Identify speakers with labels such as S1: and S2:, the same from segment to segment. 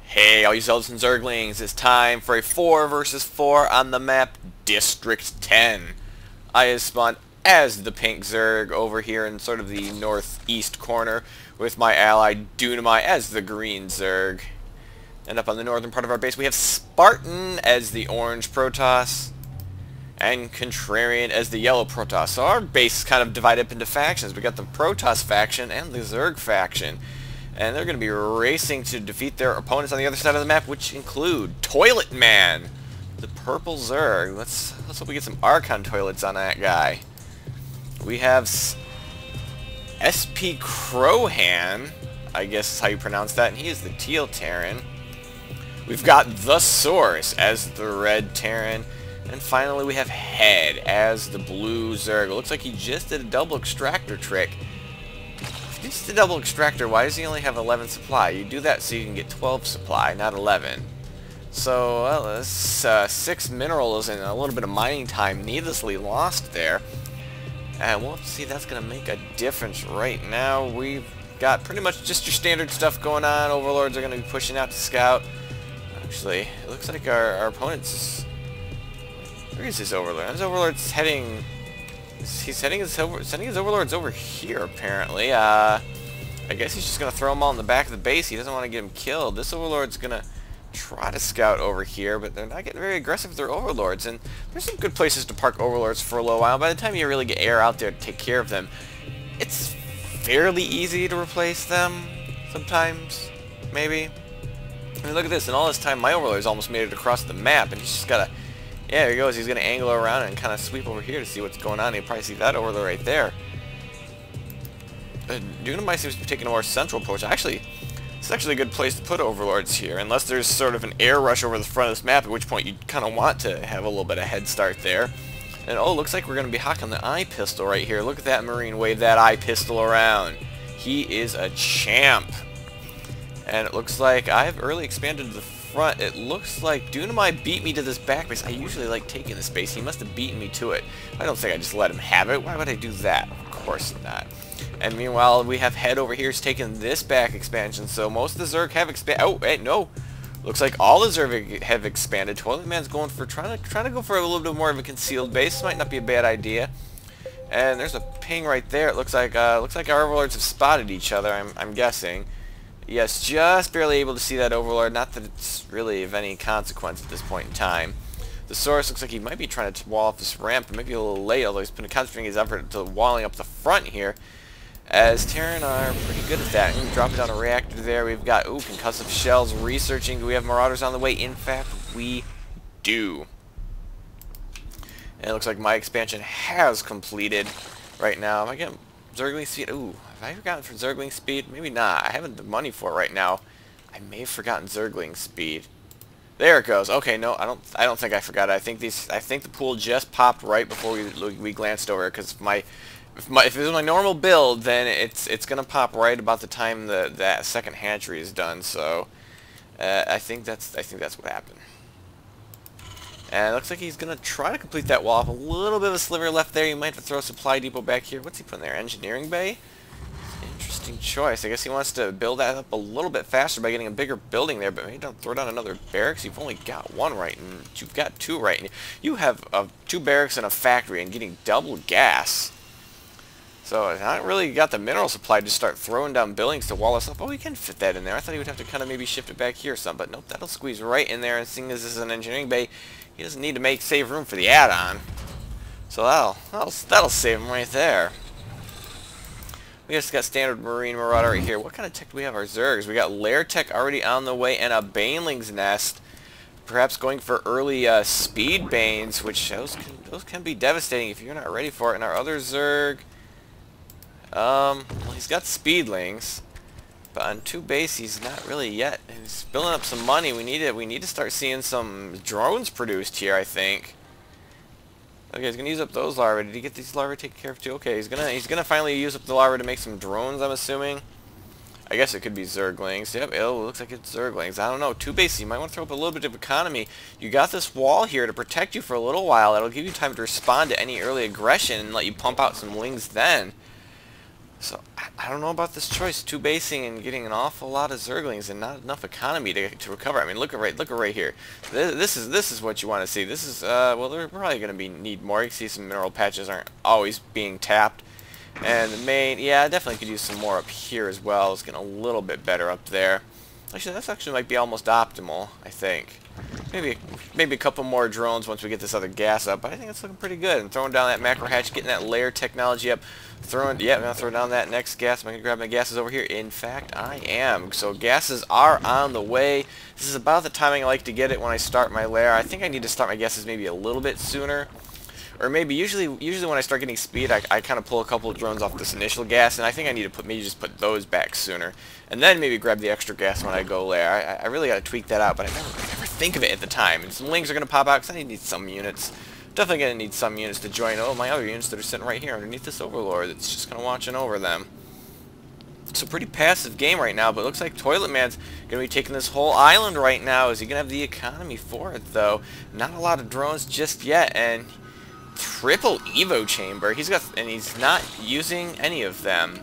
S1: Hey, all you Zeldas and Zerglings, it's time for a 4 versus 4 on the map District 10. I have spawned as the pink Zerg over here in sort of the northeast corner with my ally Dunamai as the green Zerg. And up on the northern part of our base we have Spartan as the orange Protoss and Contrarian as the yellow Protoss. So our base is kind of divided up into factions. We got the Protoss faction and the Zerg faction. And they're going to be racing to defeat their opponents on the other side of the map, which include Toilet Man, the purple Zerg. Let's hope we get some Archon toilets on that guy. We have SP Crowhan, I guess is how you pronounce that, and he is the teal Terran. We've got the Source as the red Terran. And finally we have Head as the blue Zerg. It looks like he just did a double extractor trick. If he just did a double extractor, why does he only have 11 supply? You do that so you can get 12 supply, not 11. So, well, this 6 minerals and a little bit of mining time needlessly lost there. And we'll see that's going to make a difference right now. We've got pretty much just your standard stuff going on. Overlords are going to be pushing out to scout. Actually, it looks like our opponent's... Where is his Overlord? His Overlord's heading... He's sending his Overlords over here, apparently. I guess he's just going to throw them all in the back of the base. He doesn't want to get them killed. This Overlord's going to try to scout over here, but they're not getting very aggressive with their Overlords. And there's some good places to park Overlords for a little while. By the time you really get air out there to take care of them, it's fairly easy to replace them sometimes, maybe. I mean, look at this. In all this time, my Overlord's almost made it across the map, and he's just got to... Yeah, there he goes. He's going to angle around and kind of sweep over here to see what's going on. You'll probably see that Overlord right there. Dunamai seems to be taking a more central approach. Actually, it's actually a good place to put Overlords here, unless there's sort of an air rush over the front of this map, at which point you kind of want to have a little bit of head start there. And oh, looks like we're going to be hawking the eye pistol right here. Look at that Marine wave that eye pistol around. He is a champ. And it looks like I've early expanded the front. It looks like Dunamai beat me to this back base. I usually like taking the space. He must have beaten me to it. I don't think I just let him have it. Why would I do that? Of course not. And meanwhile, we have Head over here is taking this back expansion. So most of the Zerg have expanded. Oh, wait, no. Looks like all the Zerg have expanded. Toilet Man's going for trying to go for a little bit more of a concealed base. This might not be a bad idea. And there's a ping right there. It looks like our Overlords have spotted each other. I'm guessing. Yes, just barely able to see that Overlord. Not that it's really of any consequence at this point in time. The Source looks like he might be trying to wall off this ramp, but maybe a little late, although he's been concentrating his effort to walling up the front here. As Terran are pretty good at that. Dropping down a reactor there. We've got, concussive shells researching. Do we have Marauders on the way? In fact, we do. And it looks like my expansion has completed right now. Am I getting Zergling speed? Ooh, have I forgotten for Zergling speed? Maybe not. I haven't the money for it right now. I may have forgotten Zergling speed. There it goes. Okay, no, I don't think I forgot it. I think the pool just popped right before we glanced over it, because if it was my normal build, then it's gonna pop right about the time that second hatchery is done. So I think that's what happened. And it looks like he's going to try to complete that wall off. A little bit of a sliver left there. You might have to throw a supply depot back here. What's he putting there? Engineering bay? Interesting choice. I guess he wants to build that up a little bit faster by getting a bigger building there, but maybe don't throw down another barracks. You've only got one right, and you've got two right. And you have 2 barracks and a factory and getting double gas. So I not really got the mineral supply to start throwing down buildings to wall us up. Oh, we can fit that in there. I thought he would have to kind of maybe shift it back here or something, but nope, that'll squeeze right in there. And seeing as this is an engineering bay, he doesn't need to save room for the add-on. So that'll save him right there. We just got standard Marine Marauder right here. What kind of tech do we have our Zergs? We got Lair Tech already on the way and a Baneling's Nest. Perhaps going for early Speed Banes, which those can be devastating if you're not ready for it. And our other Zerg, well, he's got Speedlings, but on 2 base he's not really yet. He's building up some money. We need to start seeing some drones produced here, I think. Okay, he's gonna use up those larvae. Did he get these larvae taken care of too? Okay, he's gonna finally use up the larvae to make some drones, I'm assuming. I guess it could be Zerglings. Yep, it looks like it's Zerglings. I don't know. 2 bases. You might want to throw up a little bit of economy. You got this wall here to protect you for a little while. That'll give you time to respond to any early aggression and let you pump out some wings then. So I don't know about this choice. 2 basing and getting an awful lot of Zerglings and not enough economy to recover. I mean, look at right here. This is what you want to see. This is well, they're probably going to need more. You can see some mineral patches aren't always being tapped. And the main, yeah, I definitely could use some more up here as well. It's getting a little bit better up there. Actually, that's actually might be almost optimal, I think. Maybe a couple more drones once we get this other gas up, but I think it's looking pretty good. And throwing down that macro hatch, getting that layer technology up, I'm gonna throw down that next gas. Am I gonna grab my gases over here? In fact, I am. So gases are on the way. This is about the timing I like to get it when I start my layer. I think I need to start my gases maybe a little bit sooner. Or maybe usually when I start getting speed, I kind of pull a couple of drones off this initial gas, and I think I need to maybe just put those back sooner, and then maybe grab the extra gas when I go layer. I really got to tweak that out, but I never think of it at the time. And some lings are going to pop out because I need some units. Definitely going to need some units to join my other units that are sitting right here underneath this overlord that's just kind of watching over them. It's a pretty passive game right now, but it looks like Toilet Man's going to be taking this whole island right now. Is he going to have the economy for it, though? Not a lot of drones just yet, and triple Evo chamber. He's not using any of them.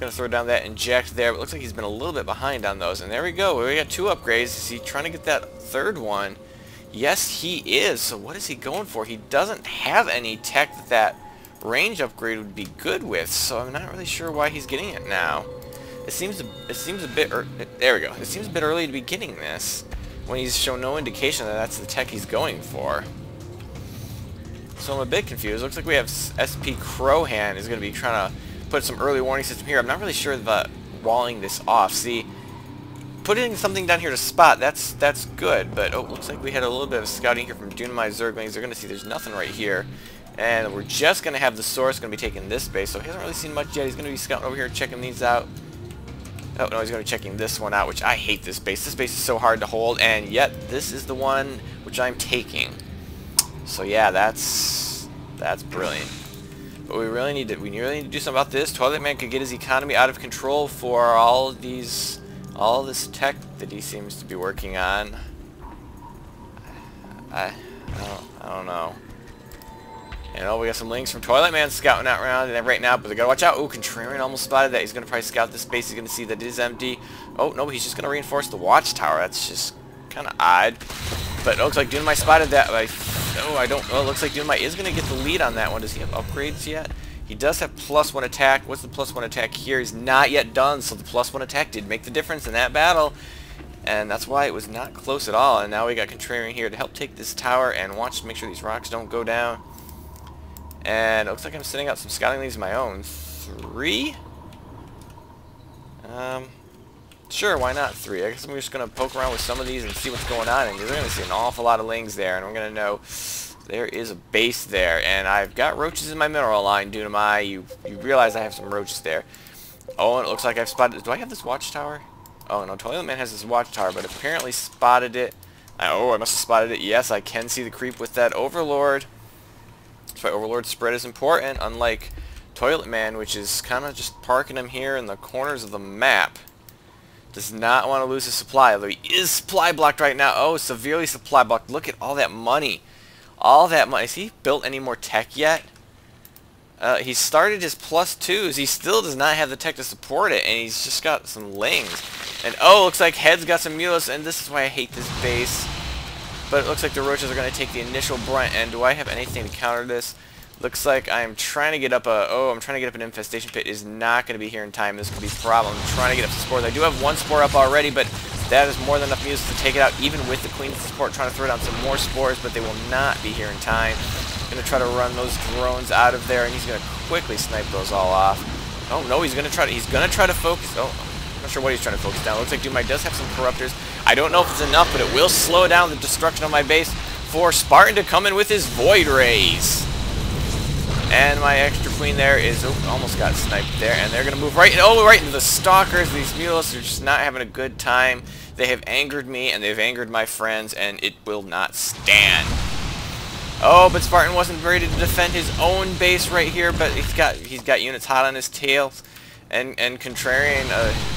S1: Gonna throw down that inject there, but looks like he's been a little bit behind on those. And there we go. We got 2 upgrades. Is he trying to get that third one? Yes, he is. So what is he going for? He doesn't have any tech that range upgrade would be good with. So I'm not really sure why he's getting it now. It seems a bit there we go. It seems a bit early to be getting this when he's shown no indication that that's the tech he's going for. So I'm a bit confused. Looks like we have SP Crowhand is going to be trying to put some early warning system here. I'm not really sure about walling this off. See, putting something down here to spot, that's good. But oh, looks like we had a little bit of scouting here from Dunamized Zerglings. They're going to see there's nothing right here. And we're just going to have the source going to be taking this base. So he hasn't really seen much yet. He's going to be scouting over here, checking these out. Oh, no, he's going to be checking this one out, which I hate this base. This base is so hard to hold, and yet this is the one which I'm taking. So yeah, that's brilliant. But we really need to do something about this. Toilet Man could get his economy out of control for all this tech that he seems to be working on. I don't know. You know, we got some links from Toilet Man scouting out around and right now, but they gotta watch out. Oh, Contrarian almost spotted that. He's gonna probably scout this space. He's gonna see that it is empty. Oh no, he's just gonna reinforce the watchtower. That's just kind of odd. But it looks like Dunamite spotted that. I don't know. It looks like Dunamite is going to get the lead on that one. Does he have upgrades yet? He does have +1 attack. What's the +1 attack here? He's not yet done, so the +1 attack did make the difference in that battle. And that's why it was not close at all. And now we got Contrarian here to help take this tower and watch to make sure these rocks don't go down. And it looks like I'm sending out some scouting leads of my own. 3? Sure, why not 3? I guess I'm just going to poke around with some of these and see what's going on. And you're going to see an awful lot of lings there. And we're going to know there is a base there. And I've got roaches in my mineral line, Dunamai. You realize I have some roaches there. Oh, and it looks like I've spotted... Do I have this watchtower? Oh, no, Toilet Man has this watchtower, but apparently spotted it. Oh, I must have spotted it. Yes, I can see the creep with that Overlord. That's why Overlord spread is important, unlike Toilet Man, which is kind of just parking him here in the corners of the map. Does not want to lose his supply, although he is supply blocked right now. Oh, severely supply blocked. Look at all that money. All that money. Has he built any more tech yet? He started his +2s. He still does not have the tech to support it, and he's just got some lings. And oh, looks like Head's got some mules, and this is why I hate this base. But it looks like the roaches are going to take the initial brunt, and do I have anything to counter this? Looks like I'm trying to get up an infestation pit. Is not going to be here in time. This could be a problem. I'm trying to get up some spores. I do have 1 spore up already, but that is more than enough mules to take it out, even with the Queen's support. Trying to throw down some more spores, but they will not be here in time. Going to try to run those drones out of there, and he's going to quickly snipe those all off. Oh no, he's going to try to focus. Oh, I'm not sure what he's trying to focus down. Looks like Dunamite does have some corruptors. I don't know if it's enough, but it will slow down the destruction of my base for Spartan to come in with his Void Rays. And my extra queen there is almost got sniped there, and they're gonna move right into the stalkers. These mules are just not having a good time. They have angered me, and they've angered my friends, and it will not stand. Oh, but Spartan wasn't ready to defend his own base right here, but he's got units hot on his tails, and Contrarian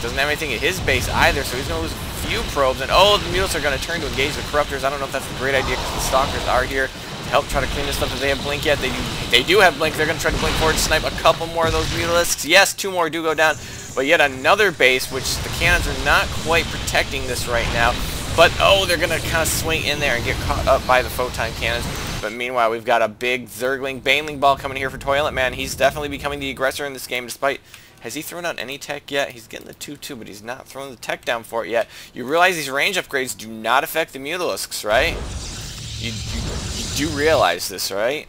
S1: doesn't have anything at his base either, so he's gonna lose a few probes. And oh, the mules are gonna turn to engage the corruptors. I don't know if that's a great idea because the stalkers are here to help try to clean this up. If they have blink yet, they do have blink. They're going to try to blink forward, snipe a couple more of those Mutalisks. Yes, 2 more do go down, but yet another base, which the cannons are not quite protecting this right now. But, oh, they're going to kind of swing in there and get caught up by the photon cannons. But meanwhile, we've got a big Zergling Baneling ball coming here for Toilet Man. He's definitely becoming the aggressor in this game, despite... Has he thrown out any tech yet? He's getting the 2-2, but he's not throwing the tech down for it yet. You realize these range upgrades do not affect the Mutalisks, right? You do realize this, right?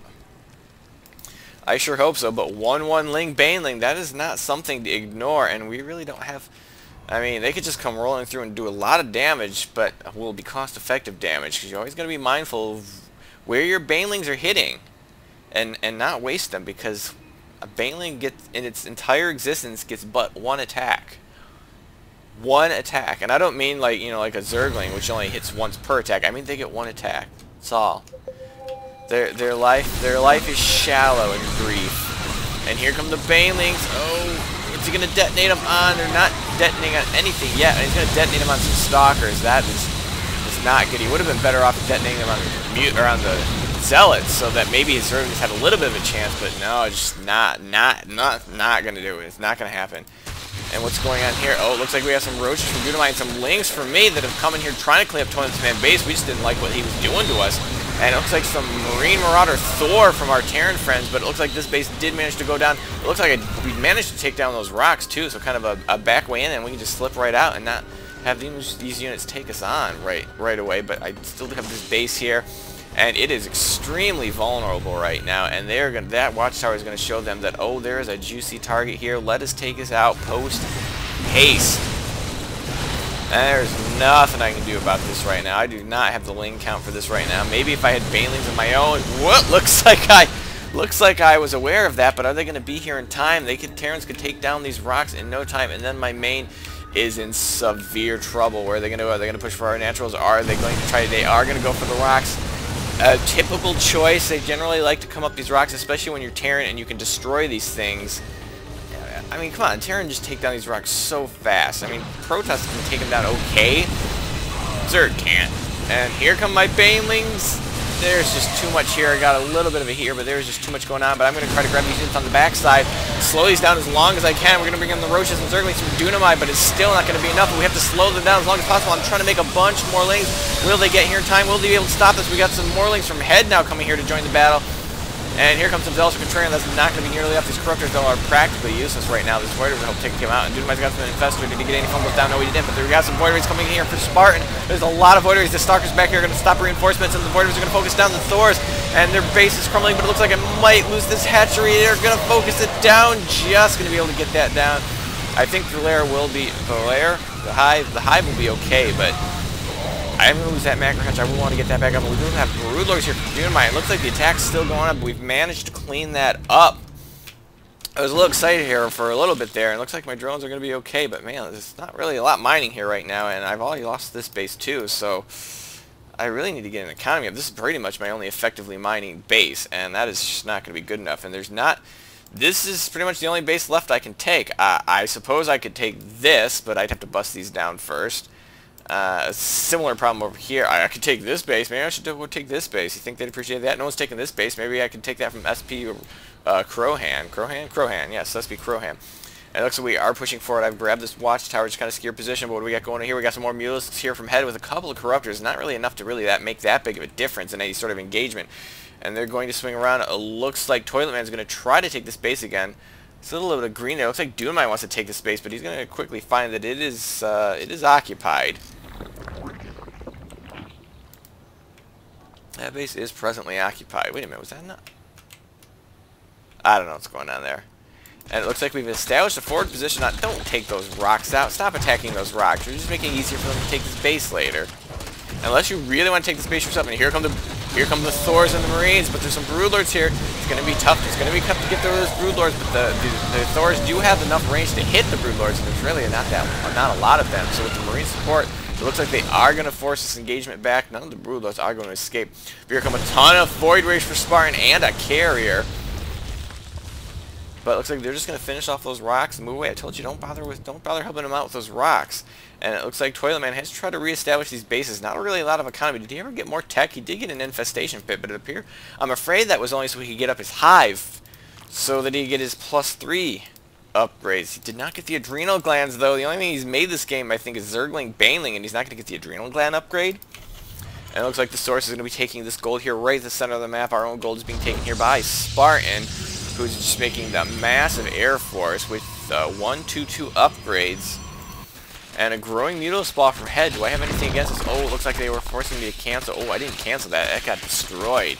S1: I sure hope so, but 1-1 Ling Baneling, that is not something to ignore, and we really don't have... I mean, they could just come rolling through and do a lot of damage, but will be cost-effective damage, because you're always going to be mindful of where your Banelings are hitting, and not waste them, because a Baneling gets, in its entire existence, gets but 1 attack. 1 attack, and I don't mean like, you know, like a Zergling, which only hits once per attack. I mean they get 1 attack. That's all. Their life is shallow in grief. And here come the Banelings. Oh. Is he going to detonate them on? They're not detonating on anything yet. And he's going to detonate them on some Stalkers. That is not good. He would have been better off detonating them on the Zealots, so that maybe his Zerglings had a little bit of a chance. But no, just not going to do it. It's not going to happen. And what's going on here? Oh, it looks like we have some Roaches from Dunamite and some Lings for me that have come in here trying to clean up Toilet's Man base. We just didn't like what he was doing to us. And it looks like some Marine Marauder Thor from our Terran friends, but it looks like this base did manage to go down. It looks like we managed to take down those rocks too, so kind of a back way in, and we can just slip right out and not have these units take us on right away. But I still have this base here, and it is extremely vulnerable right now. And that watchtower is going to show them that, oh, there is a juicy target here. Let us take us out post haste. There's nothing I can do about this right now. I do not have the Ling count for this right now. Maybe if I had Banelings of my own. What? Looks like I was aware of that, but are they going to be here in time? Terrans could take down these rocks in no time, and then my main is in severe trouble. Where are they going to go? Are they going to push for our naturals? Are they going to try? They are going to go for the rocks. A typical choice. They generally like to come up these rocks, especially when you're Terran and you can destroy these things. I mean, come on, Terran just take down these rocks so fast. I mean, Protoss can take them down okay. Zerg can't. And here come my Banelings. There's just too much here. I got a little bit of it here, but there's just too much going on. But I'm going to try to grab these units on the backside, slow these down as long as I can. We're going to bring in the Roaches and Zerglings from Dunamite, but it's still not going to be enough. We have to slow them down as long as possible. I'm trying to make a bunch more Lings. Will they get here in time? Will they be able to stop this? We got some more Lings from Head now coming here to join the battle. And here comes some Zealous Contrarian. That's not going to be nearly enough. These Corruptors, though, are practically useless right now. This Voiders will help take him out. And Dunamite's got some Infestor. Did he get any fumbles down? No, he didn't. But we got some Voiders coming in here for Spartan. There's a lot of Voiders. The Stalkers back here are going to stop reinforcements, and the Voiders are going to focus down the Thors. And their base is crumbling, but it looks like it might lose this hatchery. They're going to focus it down. Just going to be able to get that down. I think the Hive will be okay, but I'm going to lose that macro hatch. I will want to get that back up. We do have Broodlords here from Dunamite. It looks like the attack's still going on, but we've managed to clean that up. I was a little excited here for a little bit there, and it looks like my drones are going to be okay, but man, there's not really a lot mining here right now, and I've already lost this base too, so I really need to get an economy up. This is pretty much my only effectively mining base, and that is just not going to be good enough, and this is pretty much the only base left I can take. I suppose I could take this, but I'd have to bust these down first. A similar problem over here. I could take this base. Maybe I should take this base. You think they'd appreciate that? No one's taking this base. Maybe I could take that from SP Crowhan. Crowhan? Yes, SP Crowhan. And it looks like we are pushing forward. I've grabbed this watchtower, just kind of secure position. But what do we got going on here? We got some more Mutalisks here from Head with a couple of Corruptors. Not really enough to really make that big of a difference in any sort of engagement. And they're going to swing around. It looks like Toilet Man's going to try to take this base again. It's a little bit of green there. It looks like Dunamite wants to take this base, but he's going to quickly find that it is occupied. That base is presently occupied. Wait a minute, was that not? I don't know what's going on there. And it looks like we've established a forward position. Don't take those rocks out. Stop attacking those rocks. You're just making it easier for them to take this base later. Unless you really want to take this base yourself. And here come the Thors and the Marines, but there's some Broodlords here. It's going to be tough. It's going to be tough to get through those Broodlords, but the Thors do have enough range to hit the Broodlords, and there's really not a lot of them. So with the Marine support, it looks like they are going to force this engagement back. None of the Broodlords are going to escape. Here come a ton of Void Rage for Spartan and a carrier. But it looks like they're just going to finish off those rocks and move away. I told you, don't bother helping them out with those rocks. And it looks like Toilet Man has tried to reestablish these bases. Not really a lot of economy. Did he ever get more tech? He did get an infestation pit, but it appeared, I'm afraid that was only so he could get up his hive, so that he could get his +3 upgrades. He did not get the adrenal glands, though. The only thing he's made this game, I think, is Zergling Baneling, and he's not going to get the adrenal gland upgrade. And it looks like the source is going to be taking this gold here right at the center of the map. Our own gold is being taken here by Spartan, who's just making the massive Air Force with 1-2-2 upgrades. And a growing Mutilis Ball from Head. Do I have anything against this? Oh, it looks like they were forcing me to cancel. Oh, I didn't cancel that. That got destroyed.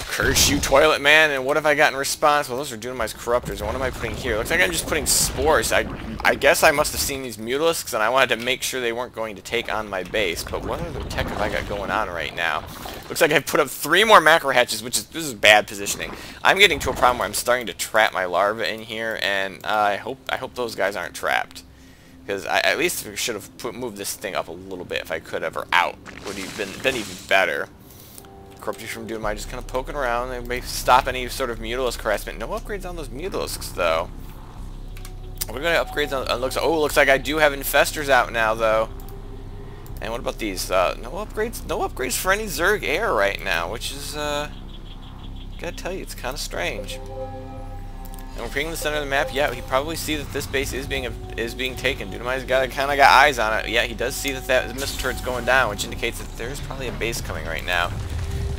S1: Curse you, Toilet Man. And what have I got in response? Well, those are Dunamai's Corruptors. And what am I putting here? Looks like I'm just putting Spores. I guess I must have seen these Mutilisks, and I wanted to make sure they weren't going to take on my base. But what other tech have I got going on right now? Looks like I've put up 3 more macro hatches, which is, this is bad positioning. I'm getting to a problem where I'm starting to trap my larvae in here, and I hope those guys aren't trapped. Because I at least should have moved this thing up a little bit if I could have, or out. Would have been even better. Corruptors from Dunamai just kind of poking around. They may stop any sort of Mutalisk harassment. No upgrades on those Mutalisks, though. We're going to upgrade on looks like I do have Infestors out now, though. And what about these? No upgrades for any Zerg Air right now, which is, gotta tell you, it's kind of strange. And we're picking the center of the map. Yeah, he probably see that this base is being taken. Dunamai's kind of got eyes on it. Yeah, he does see that missile turret's going down, which indicates that there's probably a base coming right now.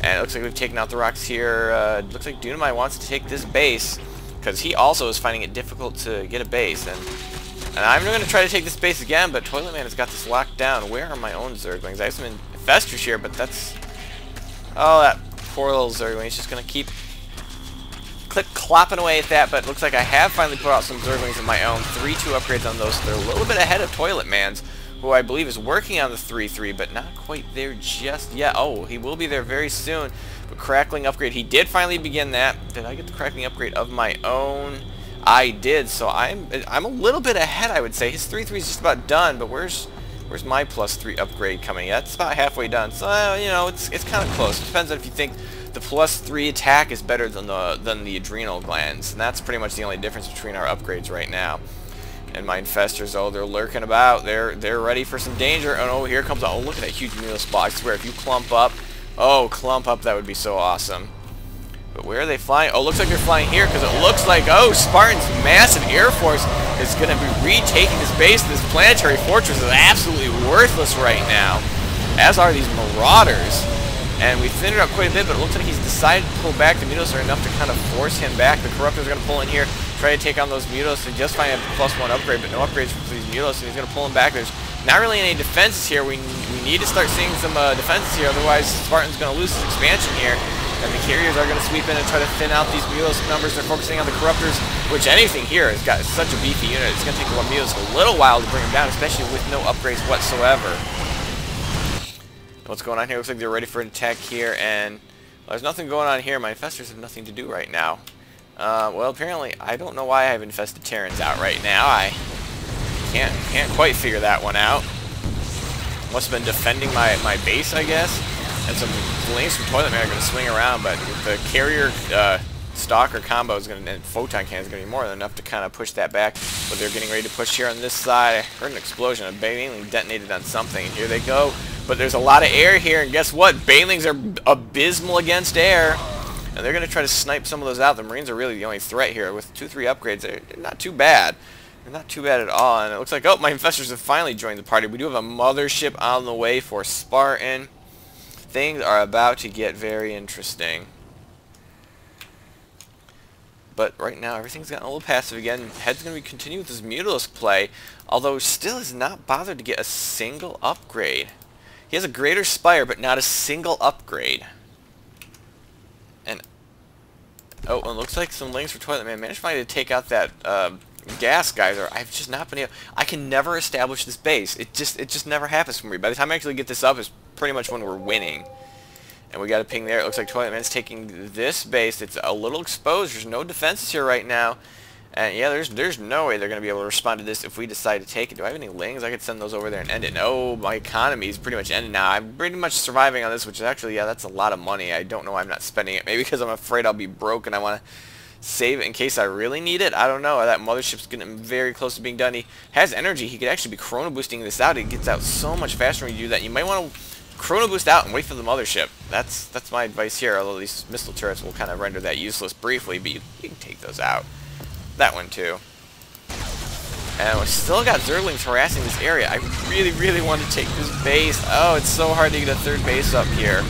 S1: And it looks like we've taken out the rocks here. It looks like Dunamai wants to take this base, because he also is finding it difficult to get a base. And I'm going to try to take this base again, but Toilet Man has got this locked down. Where are my own Zerglings? I have some Infestors here, but that's... Oh, that poor little Zergling. He's just going to keep clopping away at that, but it looks like I have finally put out some Zerglings of my own. 3-2 upgrades on those. They're a little bit ahead of Toilet Man's, who I believe is working on the 3-3, but not quite there just yet. Oh, he will be there very soon. But Crackling upgrade, he did finally begin that. Did I get the Crackling upgrade of my own? I did, so I'm a little bit ahead, I would say. His 3-3 is just about done, but where's my +3 upgrade coming? That's about halfway done. So you know, it's kind of close. It depends on if you think the +3 attack is better than the adrenal glands, and that's pretty much the only difference between our upgrades right now. And my Infestors, oh, they're lurking about. They're ready for some danger. Oh, here comes... Oh, look at that huge Mutilis Ball. I swear, if you clump up... Oh, clump up, that would be so awesome. But where are they flying? Oh, looks like they're flying here, because it looks like... Oh, Spartan's massive Air Force is going to be retaking this base. This planetary fortress is absolutely worthless right now, as are these Marauders. And we thinned it up quite a bit, but it looks like he's decided to pull back. The Mutilis are enough to kind of force him back. The Corruptors are going to pull in here, try to take on those Mutilis, and just find a +1 upgrade, but no upgrades for these Mutilis, and he's going to pull them back. There's not really any defenses here. We need to start seeing some defenses here, otherwise Spartan's going to lose his expansion here. And the carriers are going to sweep in and try to thin out these Mutilis numbers. They're focusing on the Corruptors, which anything here has got such a beefy unit. It's going to take the Mutilis a little while to bring them down, especially with no upgrades whatsoever. What's going on here? Looks like they're ready for an attack here, and well, there's nothing going on here. My Infestors have nothing to do right now. Well, apparently, I don't know why I have infested Terrans out right now. I can't quite figure that one out. Must have been defending my base, I guess. And some lanes from Toilet Man are going to swing around, but the carrier stalker combo is going to, and photon cannon is going to be more than enough to kind of push that back. But they're getting ready to push here on this side. I heard an explosion. A Baneling detonated on something, and here they go. But there's a lot of air here, and guess what? Banelings are abysmal against air. And they're going to try to snipe some of those out. The Marines are really the only threat here. With 2-3 upgrades, they're not too bad. They're not too bad at all. And it looks like, oh, my Infestors have finally joined the party. We do have a mothership on the way for Spartan. Things are about to get very interesting. But right now, everything's gotten a little passive again. Head's going to continue with his Mutalisk play, although still has not bothered to get a single upgrade. He has a Greater Spire, but not a single upgrade. And oh, it looks like some links for Toilet Man managed finally to take out that gas geyser. I've just not been able... I can never establish this base. It just never happens for me. By the time I actually get this up is pretty much when we're winning. And we got a ping there. It looks like Toilet Man's taking this base. It's a little exposed. There's no defenses here right now. And yeah, there's no way they're going to be able to respond to this if we decide to take it. Do I have any lings? I could send those over there and end it. No, my economy is pretty much ended now. I'm pretty much surviving on this, which is actually, yeah, that's a lot of money. I don't know why I'm not spending it. Maybe because I'm afraid I'll be broke and I want to save it in case I really need it. I don't know. That mothership's getting very close to being done. He has energy. He could actually be chrono boosting this out. It gets out so much faster when you do that. You might want to chrono boost out and wait for the mothership. That's my advice here, although these missile turrets will kind of render that useless briefly, but you can take those out. That one too. And we still got Zerglings harassing this area. I really, really want to take this base. Oh, it's so hard to get a third base up here.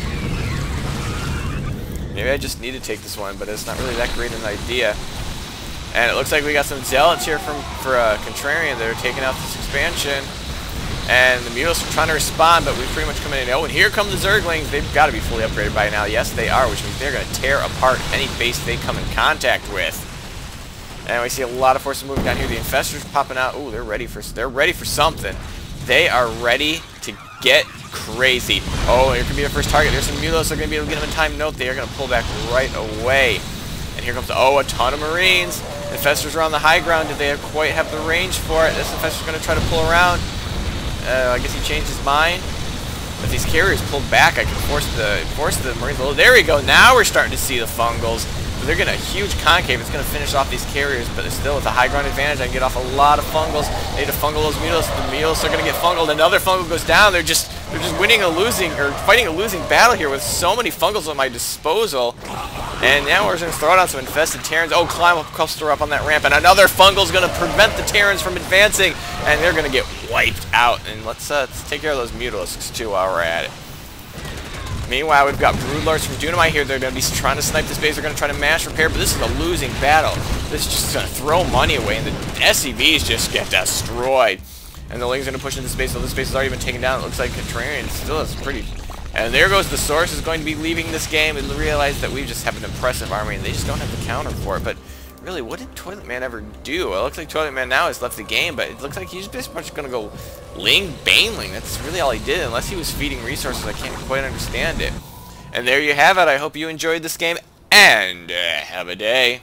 S1: Maybe I just need to take this one, but it's not really that great an idea. And it looks like we got some Zealots here for Contrarian that are taking out this expansion. And the Mules are trying to respond, but we've pretty much come in. Oh, and here come the Zerglings. They've got to be fully upgraded by now. Yes, they are, which means they're going to tear apart any base they come in contact with. And we see a lot of forces moving down here. The Infestors popping out. Ooh, they're ready for something. They are ready to get crazy. Oh, here could be the first target. There's some Mules. They're going to be able to get them in time. Note they are going to pull back right away. And here comes, a ton of Marines. Infestors are on the high ground. Did they quite have the range for it? This Infestor's going to try to pull around. I guess he changed his mind. If these carriers pulled back, I could force the Marines. Oh, there we go. Now we're starting to see the Fungals. They're getting a huge concave. It's going to finish off these carriers, but still, with a high ground advantage, I can get off a lot of Fungals. They need to fungal those Mules. The Mules are going to get fungaled. Another Fungal goes down. They're just winning a losing, or fighting a losing battle here with so many Fungals at my disposal. And now we're going to throw down some infested Terrans. Oh, climb up, cluster up on that ramp, and another Fungal's going to prevent the Terrans from advancing, and they're going to get wiped out. And let's take care of those Mutalisks too while we're at it. Meanwhile, we've got Broodlords from Dunamite here. They're going to be trying to snipe this base. They're going to try to mash repair, but this is a losing battle. This is just going to throw money away, and the SCVs just get destroyed. And the Ling's going to push into this base, so this base has already been taken down. It looks like Contrarian still is pretty... And there goes the Source, is going to be leaving this game and realize that we just have an impressive army, and they just don't have the counter for it. But really, what did Toilet Man ever do? It looks like Toilet Man now has left the game, but it looks like he's just pretty much going to go Ling Baneling. That's really all he did, unless he was feeding resources. I can't quite understand it. And there you have it. I hope you enjoyed this game, and have a day.